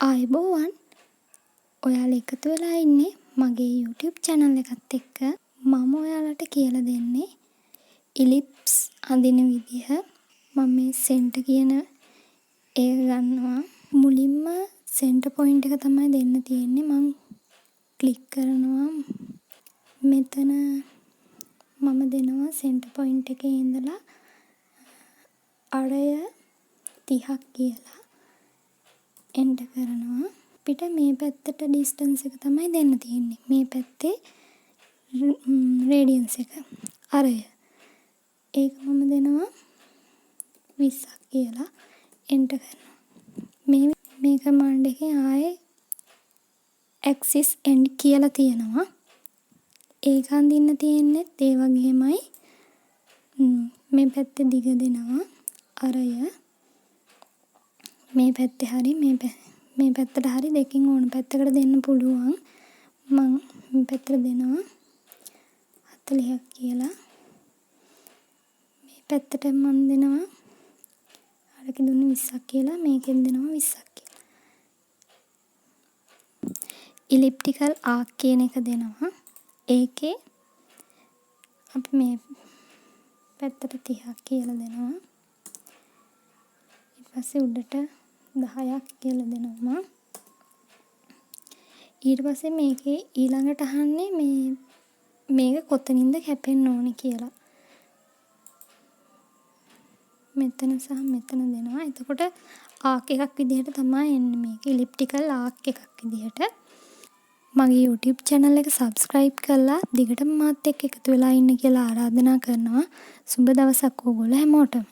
ආයුබෝවන්. ඔයාලා එකතු වෙලා ඉන්නේ මගේ YouTube channel එකත් එක්ක. මම ඔයාලට කියලා දෙන්නේ Ellipse අඳින විදිහ. මම මේ center කියන එක ගන්නවා. මුලින්ම center point එක තමයි දෙන්න තියෙන්නේ. මම click කරනවා. මෙතන මම දෙනවා center point එකේ ඉඳලා අරය 30ක් කියලා එන්ටර් කරනවා. අපිට මේ පැත්තට distance එක තමයි දෙන්න තියෙන්නේ. මේ පැත්තේ radius එක අරය. ඒක මම දෙනවා 20ක් කියලා එන්ටර් කරනවා. මේ command එකේ ආයේ axis end කියලා තියෙනවා. ඒක අඳින්න තියෙන්නේ ඒ වගේමයි. මේ පැත්තේ දිග දෙනවා අරය. මේ පැත්තේ හරි මේ පැත්තට හරි දෙකකින් ඕන පැත්තකට දෙන්න පුළුවන්. මම මේ පැත්තට දෙනවා 40ක් කියලා. මේ පැත්තට මම දෙනවා අරක දුන්නේ 20ක් කියලා. මේකෙන් දෙනවා 20ක් කියලා. elliptical arc කියන එක දෙනවා. ඒකේ අපි මේ පැත්තට 30ක් කියලා දෙනවා. ඊට පස්සේ උඩට 10ක් කියලා දෙනවා. ඊට පස්සේ මේකේ ඊළඟට අහන්නේ මේක කොතනින්ද කැපෙන්න ඕනේ කියලා. මෙතන සහ මෙතන දෙනවා. එතකොට ආක් එකක් විදිහට තමයි එන්නේ මේක. elliptical ආක් එකක් විදිහට. මගේ YouTube channel එක subscribe කරලා දිගටම මාත් එක්ක එකතු වෙලා ඉන්න කියලා ආරාධනා කරනවා. සුබ දවසක් ඕගොල්ලෝ හැමෝටම.